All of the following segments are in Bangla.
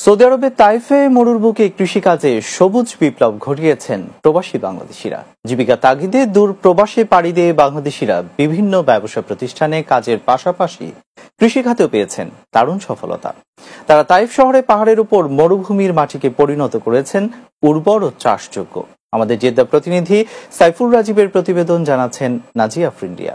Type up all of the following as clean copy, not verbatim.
সৌদি আরবের তাইফে মরুর বুকে কৃষিকাজে সবুজ বিপ্লব ঘটিয়েছেন প্রবাসী বাংলাদেশিরা। জীবিকা তাগিদে দূর প্রবাসে পাড়ি দিয়ে বাংলাদেশিরা বিভিন্ন ব্যবসা প্রতিষ্ঠানে কাজের পাশাপাশি কৃষিখাতেও পেয়েছেন দারুণ সফলতা। তারা তাইফ শহরে পাহাড়ের উপর মরুভূমির মাটিকে পরিণত করেছেন উর্বর ও চাষযোগ্য। আমাদের জেদ্দা প্রতিনিধি সাইফুল রাজীবের প্রতিবেদন, জানাচ্ছেন নাজিয়া আফ্রিন্ডিয়া।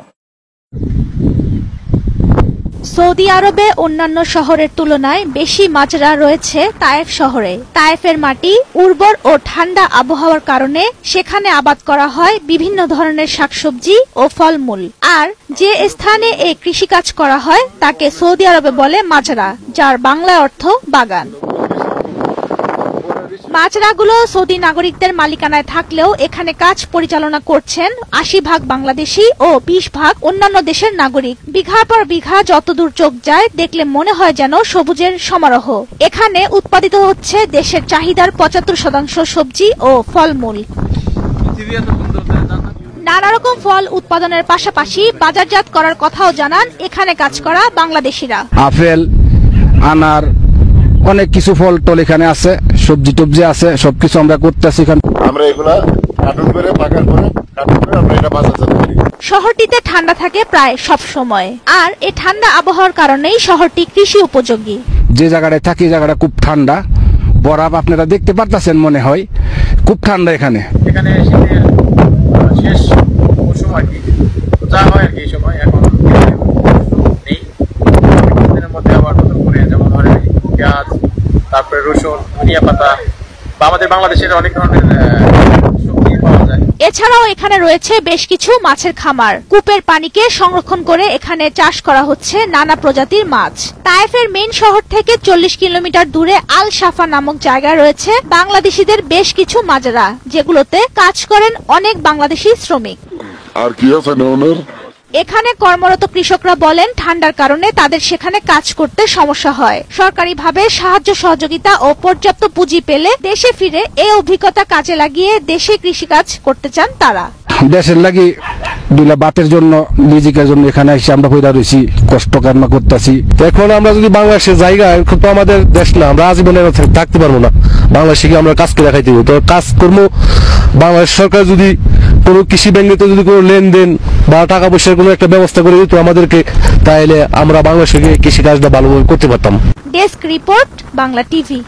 সৌদি আরবে অন্যান্য শহরের তুলনায় বেশি মাজরা রয়েছে তায়েফ শহরে। তায়েফের মাটি উর্বর ও ঠান্ডা আবহাওয়ার কারণে সেখানে আবাদ করা হয় বিভিন্ন ধরনের শাকসবজি ও ফলমূল। আর যে স্থানে এই কৃষিকাজ করা হয় তাকে সৌদি আরবে বলে মাজরা, যার বাংলা অর্থ বাগান। মাজরাগুলো সৌদি নাগরিকদের মালিকানায় থাকলেও এখানে কাজ পরিচালনা করছেন ৮০% বাংলাদেশি ও ২০% অন্যান্য দেশের নাগরিক। বিঘার পর বিঘা যতদূর চোখ যায় দেখলে মনে হয় যেন সবুজের সমারোহ। এখানে উৎপাদিত হচ্ছে দেশের চাহিদার ৭৫% সবজি ও ফলমূল। নানা রকম ফল উৎপাদনের পাশাপাশি বাজারজাত করার কথাও জানান এখানে কাজ করা বাংলাদেশিরা। আপেল, আনার, অনেক কিছু ফল টল এখানে আছে, সবজি টবজি আছে, সবকিছু আমরা করতেছি। আমরা এগুলা কার্টুন করে পাকার পরে কার্টুন করে আমরা এটা বাজারজাত করি। শহরটিতে ঠান্ডা থাকে প্রায় সব সময়, আর এই ঠান্ডা আবহাওয়ার কারণেই শহরটি কৃষি উপযোগী। যে জায়গাটায় থাকি জায়গাটা খুব ঠান্ডা, বরফ আপনারা দেখতে পারতেছেন মনে হয়, খুব ঠান্ডা এখানে। এখানে শীতের শেষ মৌসুম আর কি, যা হয় আর কি এই সময় এখন নেই। দিনের মধ্যে আবার নতুন করে যেমন ধরেন পেঁয়াজ, তারপরে রসুন, ধনিয়া পাতা বা আমাদের বাংলাদেশের অনেক ধরনের সবজি পাওয়া যায়। এছাড়াও এখানে রয়েছে বেশ কিছু মাছের খামার। কূপের পানিকে সংরক্ষণ করে এখানে চাষ করা হচ্ছে নানা প্রজাতির মাছ। তায়েফের মেইন শহর থেকে ৪০ কিলোমিটার দূরে আল সাফা নামক জায়গায় রয়েছে বাংলাদেশিদের বেশ কিছু মাজরা, যেগুলোতে কাজ করেন অনেক বাংলাদেশি শ্রমিক। আর কি আছে এখানে কর্মরত কৃষকরা বলেন ঠান্ডার কারণে তাদের সেখানে কাজ করতে সমস্যা হয়। সরকারিভাবে সাহায্য সহযোগিতা ও পর্যাপ্ত পুঁজি পেলে দেশে ফিরে এই অভিজ্ঞতা কাজে লাগিয়ে দেশে কৃষিকাজ করতে চান তারা। দেশের লাগি দুইলা বাতের জন্য, নিজেকের জন্য এখানে এসে আমরা পয়দা রয়েছি, কষ্ট কান্না করতেছি। এখন আমরা যদি বাংলাদেশের জায়গা, এখন তো আমাদের দেশ না, আমরা আজীবনে থাকতে পারবো না। বাংলাদেশে আমরা কাজকে দেখাইতে হবে, তো কাজ করবো। বাংলাদেশ সরকার যদি কোনো কৃষি ব্যাংকে যদি কোনো লেনদেন বা টাকা পয়সার কোনো একটা ব্যবস্থা করে দিত আমাদেরকে, তাহলে আমরা বাংলাদেশে কৃষি কাজটা ভালোভাবে করতে পারতাম। Desk report, Bangla TV.